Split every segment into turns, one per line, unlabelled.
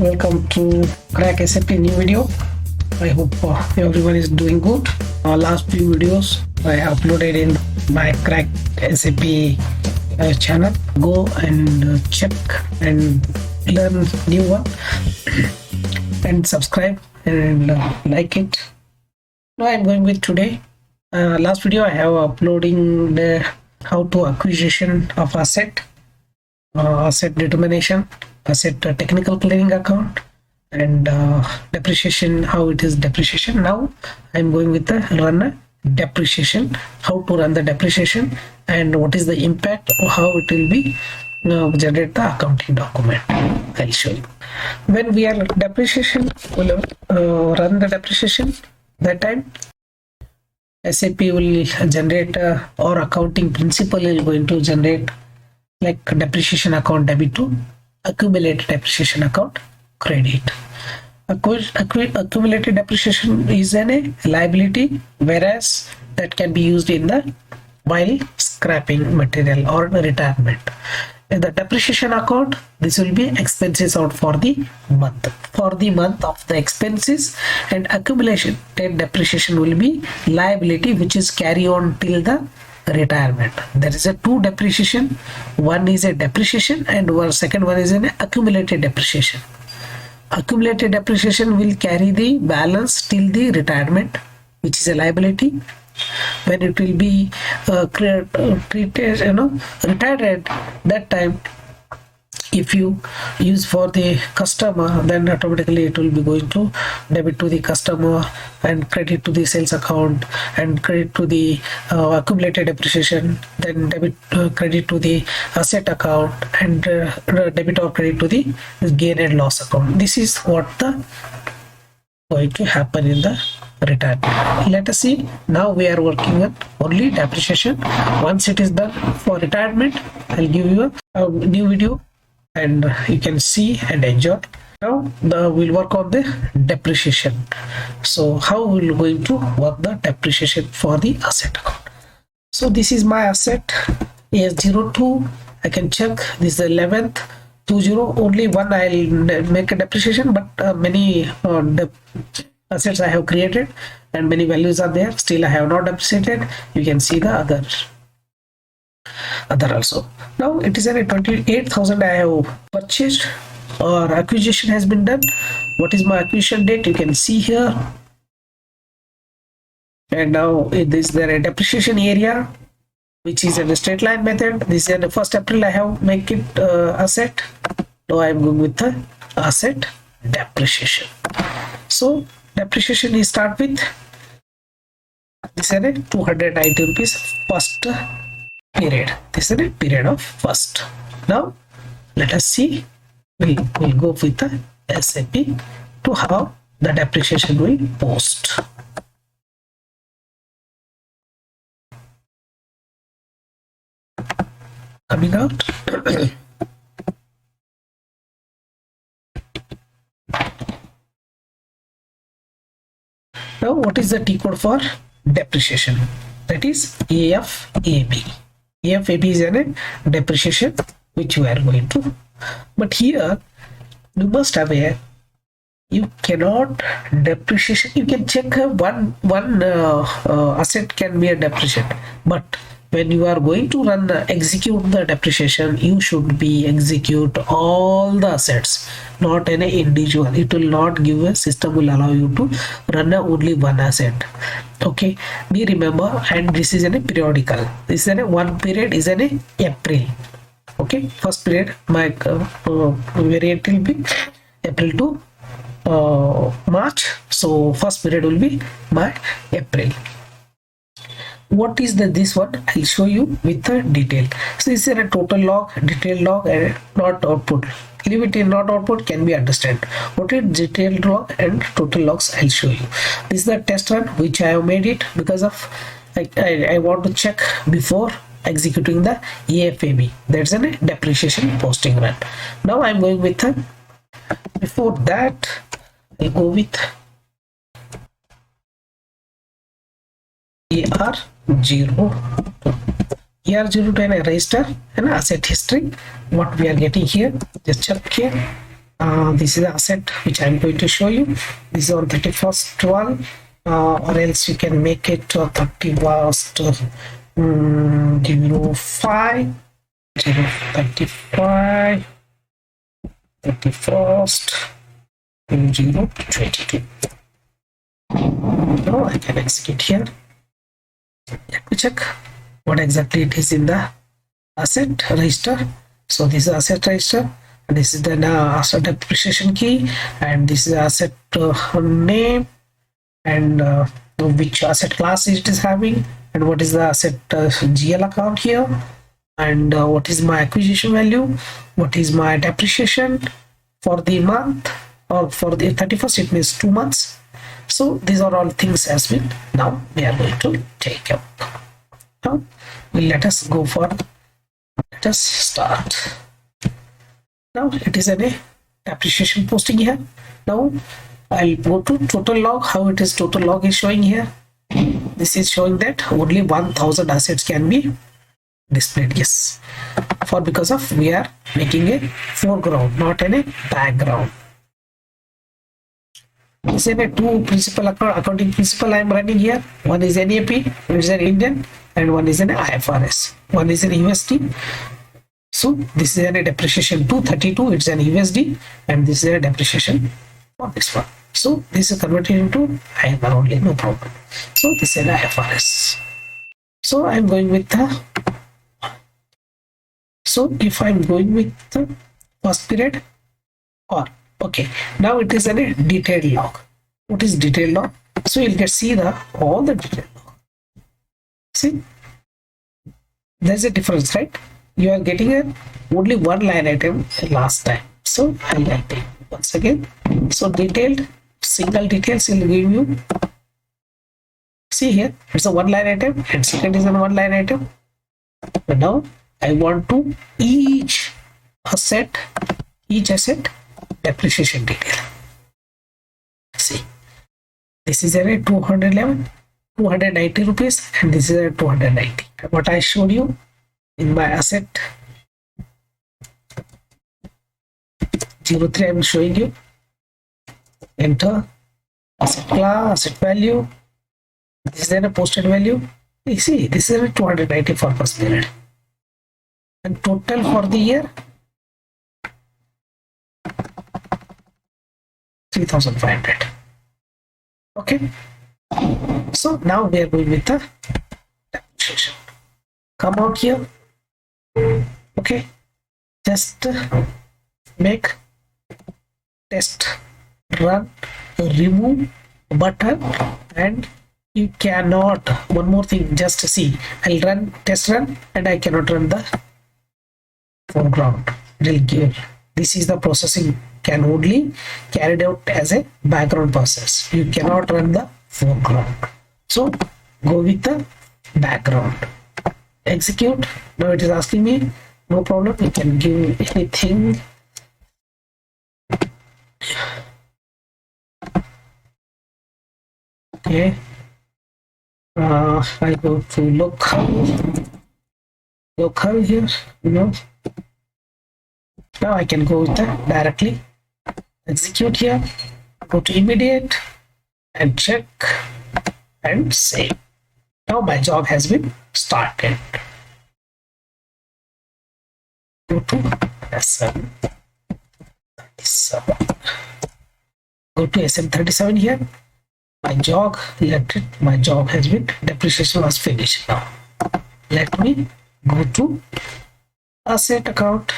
welcome to Crack SAP new video. I hope everyone is doing good. Last few videos I uploaded in my Crack SAP channel. Go and check and learn new one and subscribe and like it. Now I'm going with today. Last video I have uploading the how to acquisition of asset, asset determination, asset technical clearing account, and depreciation, how it is depreciation. Now I'm going with the run a depreciation, how to run the depreciation and what is the impact or how it will be generate the accounting document. I'll show you. When we are depreciation, we'll run the depreciation. That time SAP will generate or accounting principle is going to generate like depreciation account debit to accumulated depreciation account credit. Accumulated depreciation is a liability, whereas that can be used in the while scrapping material or retirement. In the depreciation account, this will be expenses out for the month. For the month of the expenses, and accumulation depreciation will be liability which is carry on till the retirement. There is a two depreciation. One is a depreciation and second one is an accumulated depreciation. Accumulated depreciation will carry the balance till the retirement, which is a liability. When it will be treated, retired at that time, if you use for the customer, then automatically it will be going to debit to the customer and credit to the sales account and credit to the accumulated depreciation, then debit credit to the asset account and debit or credit to the gain and loss account. This is what the going to happen in the retirement. Let us see. Now we are working on only depreciation. Once it is done for retirement, I'll give you a new video and you can see and enjoy. Now we'll work on the depreciation. So how we're going to work the depreciation for the asset account. So this is my asset AS02. I can check this is the 11th 20. Only one I'll make a depreciation, but many assets I have created and many values are there. Still I have not depreciated. You can see the other also. Now it is a 28,000 I have purchased or acquisition has been done. What is my acquisition date? You can see here. And now this is the depreciation area, which is in the straight line method. This is the 1st April I have make it asset. Now I am going with the asset depreciation. So depreciation is start with this is a 290 rupees first period. This is a period of first. Now let us see. We'll go with the SAP to how the depreciation will post. Coming out. Now what is the T code for depreciation? That is AFAB. AFAB is a depreciation which you are going to. But here you must aware you cannot depreciation. You can check one asset can be a depreciation, but when you are going to run execute the depreciation, you should be execute all the assets, not any individual. It will not give a system will allow you to run only one asset. Okay, be remember, and this is a periodical. This is one period is an April. Okay, first period my variant will be April to March. So first period will be my April. What is this one? I'll show you with the detail. So this is a total log, detailed log, and not output. Leave it in not output can be understand. What is detailed log and total logs? I'll show you. This is the test run which I have made it because of I want to check before executing the AFAB. That's a depreciation posting run. Now I'm going with before that I go with ER02. ER02 and a register and asset history. What we are getting here, just check here. This is the asset which I'm going to show you. This is on 31st 12, or else you can make it 31st 05 035 31st 2022. Now I can execute here. Let me check what exactly it is in the asset register. So this is asset register, and this is the asset depreciation key, and this is asset name, and which asset class it is having, and what is the asset GL account here, and what is my acquisition value, what is my depreciation for the month, or for the 31st it means 2 months. So these are all things as well. Now we are going to take up. Now let us go for, let us start. Now it is a depreciation posting here. Now I'll go to total log. How it is total log is showing here. This is showing that only 1000 assets can be displayed. Yes, for because of we are making a foreground, not in a background. This is a two principal accounting principle I am running here. One is NAP, which is an Indian, and one is an IFRS. One is an USD. So this is a depreciation 232, it's an USD, and this is a depreciation on this one. So this is converted into INR only, no problem. So this is an IFRS. So I'm going with the, so if I'm going with the first period, or okay, now it is a detailed log. What is detailed log? So you'll get see the all the detailed log. See, there's a difference, right? You are getting a only one line item last time. So I'll take once again. So detailed, single details will give you. See here, it's a one line item, and second is a one line item. But now I want to each asset depreciation detail. See, this is a 290 rupees, and this is a 290. What I showed you in my asset 03, I'm showing you. Enter asset class, asset value. This is a posted value. You see, this is a 290 for first period, and total for the year 3500. Okay, so now we are going with the depreciation. Come out here. Okay, just make test run remove button, and you cannot, one more thing, just see, I'll run test run and I cannot run the foreground. It will give, this is the processing can only carried out as a background process. You cannot run the foreground. So go with the background. Execute. Now it is asking me, no problem, you can give anything. Okay, I go to local here, you know. Now I can go with that directly. Execute here, go to immediate and check and save. Now my job has been started. Go to SM37. Go to SM37 here. My job, my job has been, depreciation was finished. Now let me go to asset account.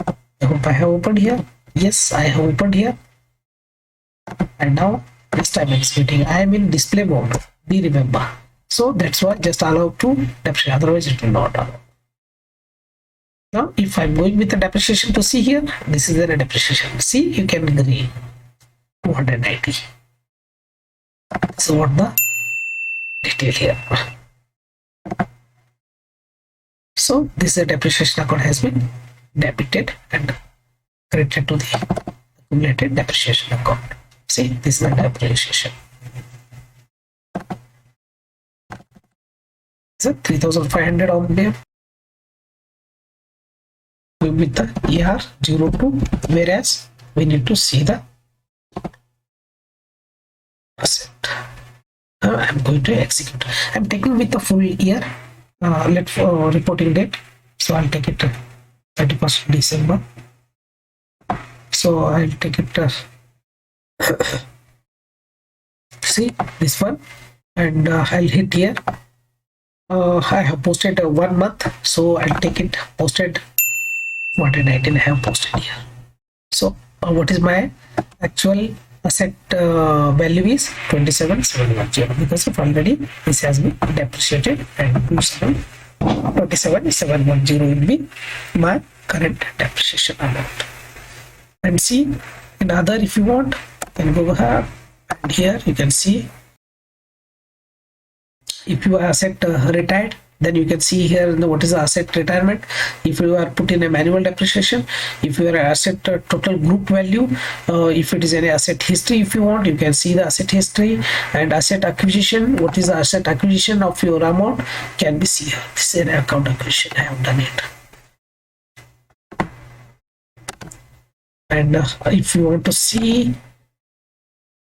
I hope I have opened here. Yes, I have opened here. And now this time executing. I am in display mode. Be remember. So that's why just allow to depreciate. Otherwise it will not allow. Now if I'm going with the depreciation to see here, this is the depreciation. See, you can agree 290. So what the detail here. So this depreciation account has been debited and credited to the accumulated depreciation account. See, this is the depreciation. So 3500 on there. With the ER 02, whereas we need to see the asset. I'm going to execute. I'm taking with the full year. Let's reporting date. So I'll take it 31st December. So I'll take it. See this one, and I'll hit here. I have posted 1 month, so I'll take it posted 119. I have posted here. So what is my actual asset value is 27,710, because of already this has been depreciated, and 27,710 will be my current depreciation amount. And see in other, if you want, then go ahead, and here you can see if you are asset retired, then you can see here what is the asset retirement. If you are put in a manual depreciation, if you are asset total group value, if it is any asset history, if you want, you can see the asset history. And asset acquisition, what is the asset acquisition of your amount can be seen here. This is an account acquisition, I have done it. And if you want to see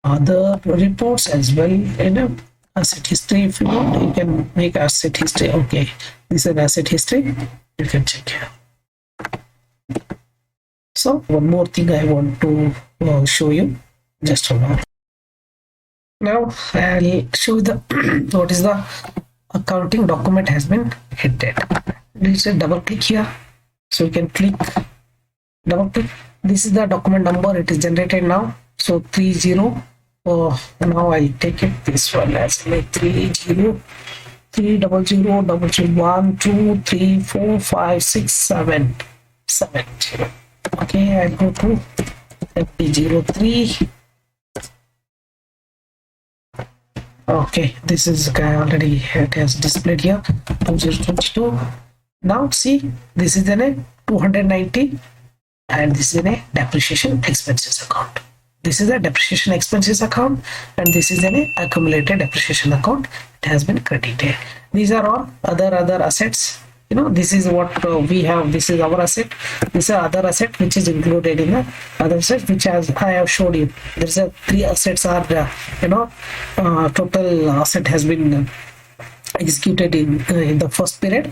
other reports as well in asset history, if you want, you can make asset history. Okay, this is an asset history, you can check here. So one more thing I want to show you, just hold on. Now I'll show you the what is the accounting document has been hidden. Let's double click here, so you can click, double click. This is the document number, it is generated now. So 30. Now I'll take it this one as like 30 300 1 2 3 4 5 6 7 70. Okay, I'll go to 03. Okay, this is already, it has displayed here 2022. Now see, this is in a 290, and this is in a depreciation expenses account. This is a depreciation expenses account, and this is an accumulated depreciation account. It has been credited. These are all other assets. You know, this is what we have. This is our asset. This is other asset which is included in the other asset, which as I have showed you. There's a 3 assets are total asset has been executed in the first period.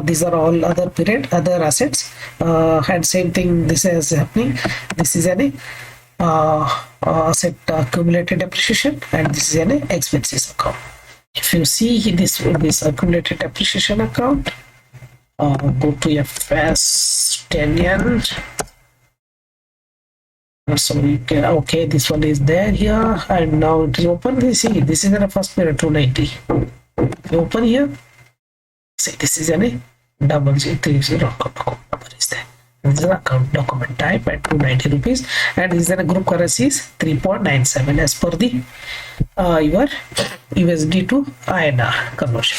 These are all other period, other assets, and same thing this is happening. This is an asset accumulated depreciation, and this is an expenses account. If you see this accumulated depreciation account, go to FS 10 so you can, okay, this one is there here, and now it is open. You see, this is in the first period 290. If you open here, see, this is an 0030 account number is there. This is an account document type at 290 rupees, and this is a group currency is 3.97 as per the your USD to INR conversion.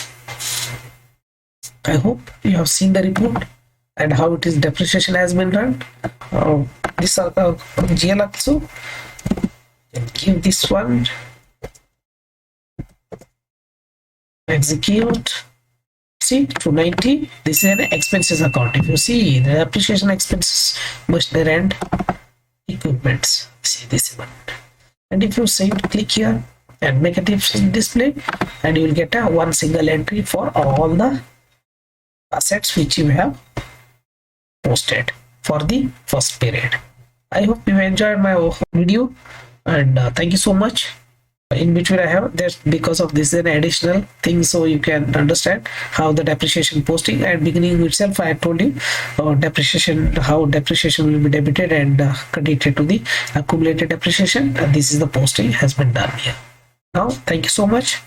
I hope you have seen the report and how it is depreciation has been done. This GL also, give this one, execute. See, 290. This is an expenses account. If you see the depreciation expenses must rent equipments. See this one, and if you say click here and make a display, and you will get a one single entry for all the assets which you have posted for the first period. I hope you enjoyed my video, and thank you so much. In between I have there's because of this an additional thing, so you can understand how the depreciation posting, and beginning itself I told you depreciation, how depreciation will be debited and credited to the accumulated depreciation, and this is the posting has been done here. Now thank you so much,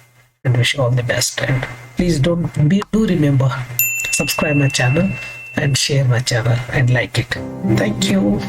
and wish you all the best, and please do remember, subscribe my channel and share my channel and like it. Thank you.